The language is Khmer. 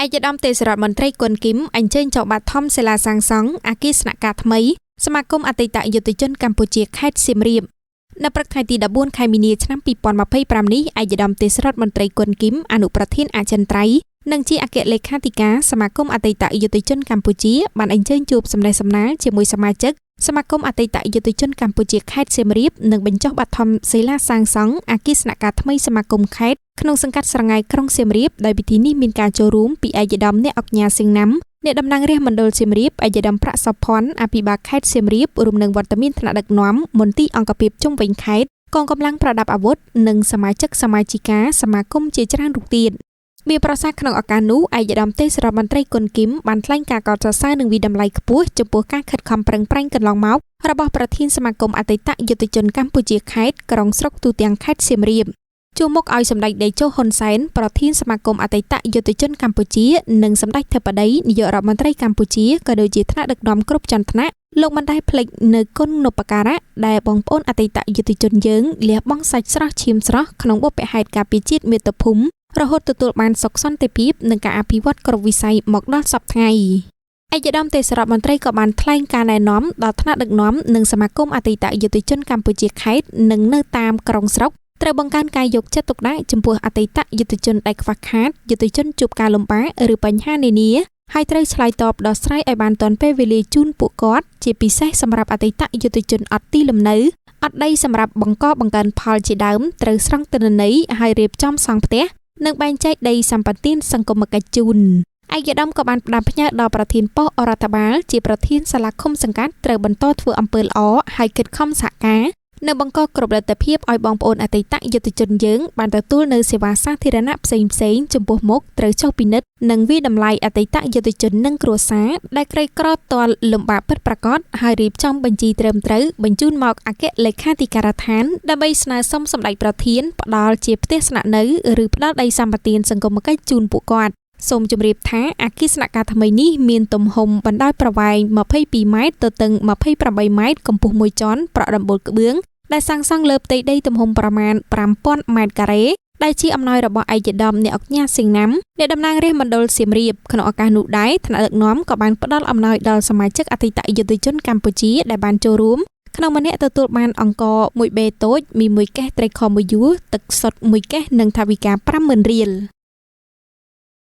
ឯកឧត្តមទេសរដ្ឋមន្ត្រីគុនគីមអញ្ជើញចុះបាតធំសិលាសាងសង់អគារស្នាក់ការថ្មីសមាគមអតីតយុទ្ធជនកម្ពុជាខេត្តសៀមរាបនៅព្រឹកថ្ងៃទី14ខែមីនាឆ្នាំ2025នេះឯកឧត្តមទេសរដ្ឋមន្ត្រីគុនគីមអនុប្រធានអចិន្ត្រៃយ៍និងជាអគ្គលេខាធិការសមាគមអតីតយុទ្ធជនកម្ពុជាបានអញ្ជើញជួបសម្ដែងសម្ដាលជាមួយសមាជិកសមាគមអតីតយុទ្ធជនកម្ពុជាខេត្តសៀមរាបនិងបញ្ចុះបាតធំសិលាសាងសង់អគារស្នាក់ការថ្មីសមាគមខេត្តក្នុងសង្កាត់ស្រងាយក្រុងសៀមរាបដោយពិធីនេះមានការចូលរួមពីឯកឧត្តមអ្នកអុកញ៉ាសៀងណាំអ្នកតំណាងរាស្ត្រមណ្ឌលសៀមរាបឯកឧត្តមប្រាក់សុផាន់អភិបាលខេត្តសៀមរាបរួមនឹងវត្តមានថ្នាក់ដឹកនាំមន្ទីរអង្គភាពជុំវិញខេត្តកងកម្លាំងប្រដាប់អាវុធនិងសមាជិកសមាជិកាសមាគមជាច្រើនរូបទៀតមានប្រសាសន៍ក្នុងឱកាសនោះឯកឧត្តមទេសរដ្ឋមន្ត្រីគុនគីមបានថ្លែងការកោតសរសើរនិងវិតម្លៃខ្ពស់ចំពោះការខិតខំប្រឹងប្រែងកន្លងមករបស់ប្រធានសមាគមអតីតយុទ្ធជនកម្ពុជាខេត្តក្រុងស្រុកទូទាំងខេត្តសៀមរាបជួបមុខឲ្យសម្ដេចតេជោហ៊ុនសែនប្រធានសមាគមអតីតយុទ្ធជនកម្ពុជានិងសម្ដេចធិបតីនាយករដ្ឋមន្ត្រីកម្ពុជាក៏ដូចជាថ្នាក់ដឹកនាំគ្រប់ជាន់ថ្នាក់លោកមិនដែលភ្លេចនៅគុណូបការៈដែលបងប្អូនអតីតយុទ្ធជនយើងលះបង់សាច់ស្រស់ឈាមស្រស់ក្នុងបុព្វហេតុការពារជាតិមាតុភូមិរហូតទទួលបានសុខសន្តិភាពនិងការអភិវឌ្ឍគ្រប់វិស័យមកដល់សព្វថ្ងៃឯកឧត្តមទេសរដ្ឋមន្ត្រីក៏បានថ្លែងការណែនាំដល់ថ្នាក់ដឹកនាំនិងសមាគមអតីតយុទ្ធជនកម្ពុជាខេត្តនិងនៅតាមក្រុងស្រុកត្រូវបង្កើនការយកចិត្តទុកដាក់ចំពោះអតីតយុទ្ធជនដែលខ្វះខាតយុទ្ធជនជួបការលំបាកឬបញ្ហានានាហើយត្រូវឆ្លើយតបដោះស្រាយឲ្យបានទាន់ពេលវេលាជូនពួកគាត់ជាពិសេសសម្រាប់អតីតយុទ្ធជនអត់ទីលំនៅអត់ដីសម្រាប់បង្កើនផលជាដើមត្រូវស្រង់ទិន្នន័យហើយរៀបចំសង់ផ្ទះនិងបែងចែកដីសម្បត្តិសង្គមគិច្ចជូនឯកឧត្តមក៏បានផ្ដាំផ្ញើដល់ប្រធានប៉ុស្តិ៍រដ្ឋបាលជាប្រធានសាលាឃុំសង្កាត់ត្រូវបន្តធ្វើអំពើល្អហើយខិតខំសហការនៅបង្កគ្រប់លទ្ធភាពឲ្យបងប្អូនអតីតយុទ្ធជនយើងបានទទួលនៅសេវាសាធារណៈផ្សេងចំពោះមុខត្រូវចុះពិនិត្យនិងវិតម្លៃអតីតយុទ្ធជននិងគ្រួសារដែលក្រីក្រទាល់លំបាកពិតប្រាកដហើយរៀបចំបញ្ជីត្រឹមត្រូវបញ្ជូនមកអគ្គលេខាធិការដ្ឋានដើម្បីស្នើសុំសម្ដេចប្រធានផ្ដល់ជាផ្ទះស្នាក់នៅឬផ្ដល់ដីសម្បត្តិសង្គមគិច្ចជូនពួកគាត់សូមជម្រាបថាអគារស្នាក់ការថ្មីនេះមានទំហំបណ្ដោយប្រវែង22ម៉ែត្រទៅទិង28ម៉ែត្រកម្ពស់1ជាន់ប្រក់ដំបូលក្បឿងដែលសាងសង់លើផ្ទៃដីទំហំប្រមាណ5000ម៉ែត្រការ៉េដែលជាអំណោយរបស់ឯកឧត្តមអ្នកអុកញ៉ាសៀងណាំអ្នកតំណាងរាស្ត្រមណ្ឌលសៀមរាបក្នុងឱកាសនោះដែរថ្នាក់ដឹកនាំក៏បានផ្ដល់អំណោយដល់សមាជិកអតីតយុទ្ធជនកម្ពុជាដែលបានចូលរួមក្នុងម្នាក់ទទួលបានអង្ករ1បេតូចមី1កេសត្រីខ1យួរទឹកសុទ្ធ1កេសនិងថវិកា50000រៀល